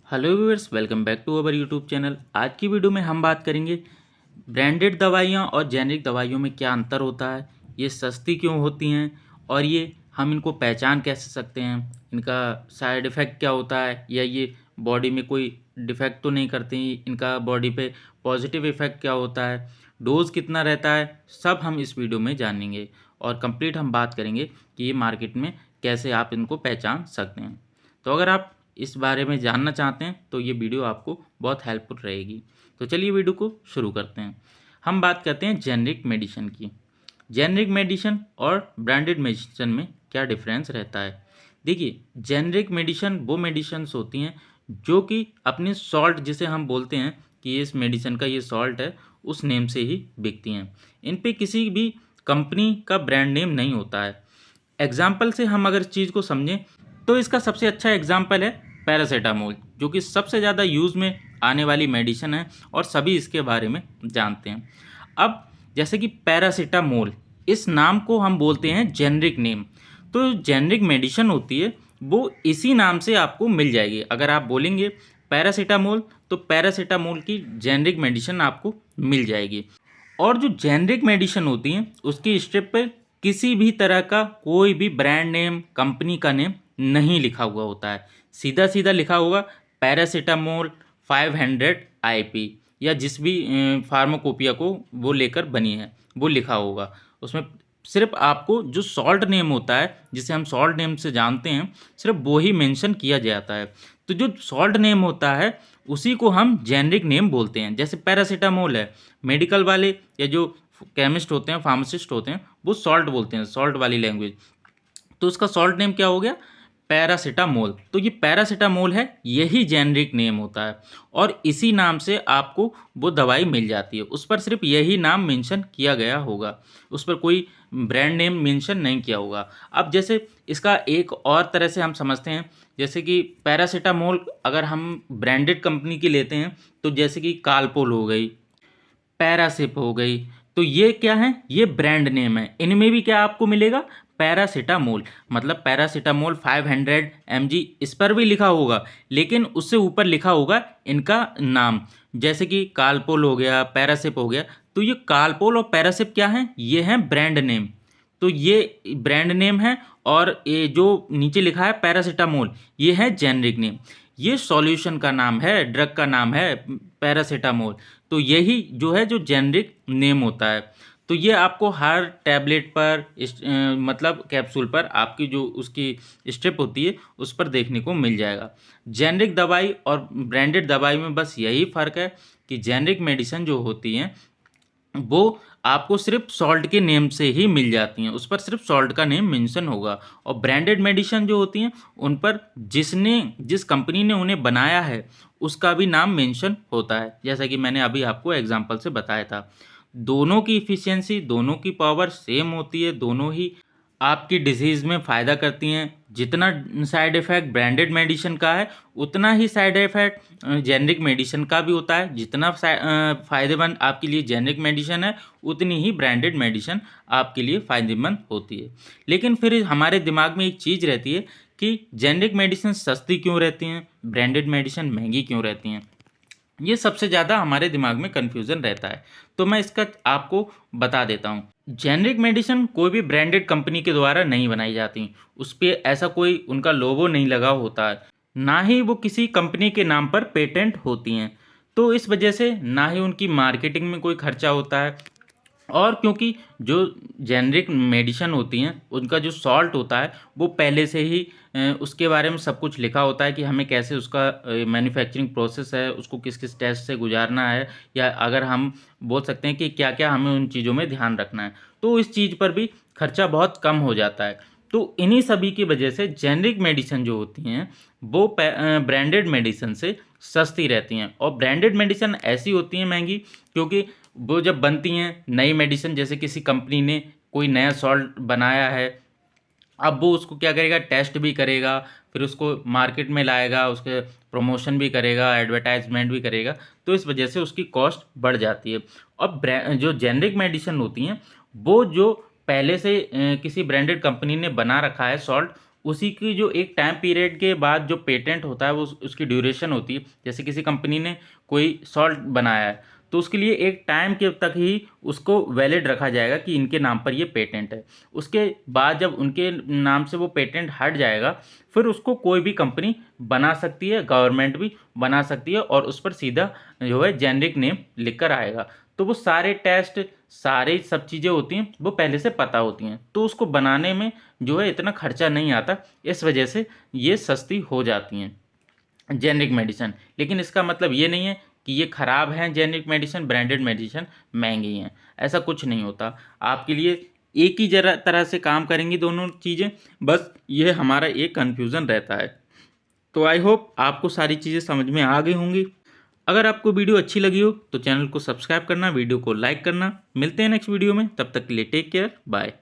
Hello viewers, welcome back to our YouTube channel. आज की video में हम बात करेंगे ब्रांडेड दवाइयाँ और जेनेरिक दवाइयों में क्या अंतर होता है, ये सस्ती क्यों होती हैं और ये हम इनको पहचान कैसे सकते हैं, इनका साइड इफ़ेक्ट क्या होता है या ये बॉडी में कोई डिफेक्ट तो नहीं करते हैं, इनका बॉडी पे पॉजिटिव इफ़ेक्ट क्या होता है, डोज़ कितना रहता है, सब हम इस वीडियो में जानेंगे और कंप्लीट हम बात करेंगे कि ये मार्केट में कैसे आप इनको पहचान सकते हैं। तो अगर आप इस बारे में जानना चाहते हैं तो ये वीडियो आपको बहुत हेल्पफुल रहेगी। तो चलिए वीडियो को शुरू करते हैं। हम बात करते हैं जेनरिक मेडिसिन की। जेनरिक मेडिसिन और ब्रांडेड मेडिसिन में क्या डिफरेंस रहता है। देखिए, जेनरिक मेडिसिन वो मेडिसिन्स होती हैं जो कि अपने सॉल्ट, जिसे हम बोलते हैं कि इस मेडिसिन का ये सॉल्ट है, उस नेम से ही बिकती हैं। इन पे किसी भी कंपनी का ब्रांड नेम नहीं होता है। एग्जाम्पल से हम अगर इस चीज़ को समझें तो इसका सबसे अच्छा एग्जाम्पल है पैरासीटामोल, जो कि सबसे ज़्यादा यूज़ में आने वाली मेडिसिन है और सभी इसके बारे में जानते हैं। अब जैसे कि पैरासीटामोल, इस नाम को हम बोलते हैं जेनरिक नेम। तो जेनरिक मेडिसिन होती है वो इसी नाम से आपको मिल जाएगी। अगर आप बोलेंगे पैरासीटामोल तो पैरासीटामोल की जेनरिक मेडिसिन आपको मिल जाएगी। और जो जेनरिक मेडिसिन होती हैं उसकी स्ट्रिप पे किसी भी तरह का कोई भी ब्रांड नेम, कंपनी का नेम नहीं लिखा हुआ होता है। सीधा सीधा लिखा होगा पैरासीटामोल 500 आईपी, या जिस भी फार्माकोपिया को वो लेकर बनी है वो लिखा होगा। उसमें सिर्फ आपको जो सॉल्ट नेम होता है, जिसे हम सॉल्ट नेम से जानते हैं, सिर्फ वो ही मेंशन किया जाता है। तो जो सॉल्ट नेम होता है उसी को हम जेनरिक नेम बोलते हैं। जैसे पैरासीटामोल है, मेडिकल वाले या जो केमिस्ट होते हैं, फार्मासिस्ट होते हैं, वो सॉल्ट बोलते हैं, सॉल्ट वाली लैंग्वेज। तो उसका सॉल्ट नेम क्या हो गया, पैरासीटामोल। तो ये पैरासीटामोल है, यही जेनरिक नेम होता है और इसी नाम से आपको वो दवाई मिल जाती है। उस पर सिर्फ यही नाम मेंशन किया गया होगा, उस पर कोई ब्रांड नेम मेंशन नहीं किया होगा। अब जैसे इसका एक और तरह से हम समझते हैं, जैसे कि पैरासीटामोल अगर हम ब्रांडेड कंपनी की लेते हैं तो जैसे कि कालपोल हो गई, पैरासिप हो गई, तो ये क्या है, ये ब्रांड नेम है। इनमें भी क्या आपको मिलेगा, पैरासीटामोल। मतलब पैरासीटामोल 500 mg इस पर भी लिखा होगा, लेकिन उससे ऊपर लिखा होगा इनका नाम। जैसे कि कालपोल हो गया, पैरासिप हो गया, तो ये कालपोल और पैरासिप क्या है, ये हैं ब्रांड नेम। तो ये ब्रांड नेम है और ये जो नीचे लिखा है पैरासीटामोल, ये है जेनरिक नेम। ये सॉल्यूशन का नाम है, ड्रग का नाम है पैरासीटामोल। तो यही जो है जो जेनरिक नेम होता है। तो ये आपको हर टैबलेट पर मतलब कैप्सूल पर आपकी जो उसकी स्ट्रिप होती है उस पर देखने को मिल जाएगा। जेनरिक दवाई और ब्रांडेड दवाई में बस यही फ़र्क है कि जेनरिक मेडिसिन जो होती हैं वो आपको सिर्फ सॉल्ट के नेम से ही मिल जाती हैं, उस पर सिर्फ सॉल्ट का नेम मेंशन होगा। और ब्रांडेड मेडिसिन जो होती हैं उन पर जिस कंपनी ने उन्हें बनाया है उसका भी नाम मेंशन होता है, जैसा कि मैंने अभी आपको एग्जांपल से बताया था। दोनों की इफ़िशियंसी, दोनों की पावर सेम होती है, दोनों ही आपकी डिजीज़ में फ़ायदा करती हैं। जितना साइड इफ़ेक्ट ब्रांडेड मेडिसिन का है उतना ही साइड इफ़ेक्ट जेनरिक मेडिसिन का भी होता है। जितना फ़ायदेमंद आपके लिए जेनरिक मेडिसिन है उतनी ही ब्रांडेड मेडिसिन आपके लिए फ़ायदेमंद होती है। लेकिन फिर हमारे दिमाग में एक चीज़ रहती है कि जेनरिक मेडिसिन सस्ती क्यों रहती हैं, ब्रांडेड मेडिसिन महंगी क्यों रहती हैं। ये सबसे ज़्यादा हमारे दिमाग में कन्फ्यूज़न रहता है, तो मैं इसका आपको बता देता हूँ। जेनरिक मेडिसिन कोई भी ब्रांडेड कंपनी के द्वारा नहीं बनाई जाती, उस पे ऐसा कोई उनका लोगो नहीं लगा होता है, ना ही वो किसी कंपनी के नाम पर पेटेंट होती हैं। तो इस वजह से ना ही उनकी मार्केटिंग में कोई खर्चा होता है। और क्योंकि जो जेनरिक मेडिसिन होती हैं उनका जो सॉल्ट होता है वो पहले से ही उसके बारे में सब कुछ लिखा होता है कि हमें कैसे उसका मैन्युफैक्चरिंग प्रोसेस है, उसको किस किस टेस्ट से गुजारना है, या अगर हम बोल सकते हैं कि क्या क्या हमें उन चीज़ों में ध्यान रखना है, तो इस चीज़ पर भी खर्चा बहुत कम हो जाता है। तो इन्हीं सभी की वजह से जेनरिक मेडिसिन जो होती हैं वो ब्रांडेड मेडिसिन से सस्ती रहती हैं। और ब्रांडेड मेडिसिन ऐसी होती हैं महंगी क्योंकि वो जब बनती हैं नई मेडिसिन, जैसे किसी कंपनी ने कोई नया सॉल्ट बनाया है, अब वो उसको क्या करेगा, टेस्ट भी करेगा, फिर उसको मार्केट में लाएगा, उसके प्रमोशन भी करेगा, एडवर्टाइजमेंट भी करेगा, तो इस वजह से उसकी कॉस्ट बढ़ जाती है। और जो जेनरिक मेडिसिन होती हैं वो जो पहले से किसी ब्रांडेड कंपनी ने बना रखा है सॉल्ट, उसी की जो एक टाइम पीरियड के बाद जो पेटेंट होता है वो उसकी ड्यूरेशन होती है। जैसे किसी कंपनी ने कोई सॉल्ट बनाया है तो उसके लिए एक टाइम के तक ही उसको वैलिड रखा जाएगा कि इनके नाम पर ये पेटेंट है। उसके बाद जब उनके नाम से वो पेटेंट हट जाएगा फिर उसको कोई भी कंपनी बना सकती है, गवर्नमेंट भी बना सकती है और उस पर सीधा जो है जेनरिक नेम लिख कर आएगा। तो वो सारे टेस्ट, सारे सब चीज़ें होती हैं वो पहले से पता होती हैं, तो उसको बनाने में जो है इतना खर्चा नहीं आता। इस वजह से ये सस्ती हो जाती हैं जेनरिक मेडिसिन। लेकिन इसका मतलब ये नहीं है कि ये ख़राब हैं जेनरिक मेडिसिन, ब्रांडेड मेडिसिन महंगी हैं, ऐसा कुछ नहीं होता। आपके लिए एक ही जरा तरह से काम करेंगी दोनों चीज़ें, बस ये हमारा एक कन्फ्यूज़न रहता है। तो आई होप आपको सारी चीज़ें समझ में आ गई होंगी। अगर आपको वीडियो अच्छी लगी हो तो चैनल को सब्सक्राइब करना, वीडियो को लाइक करना। मिलते हैं नेक्स्ट वीडियो में, तब तक के लिए टेक केयर, बाय।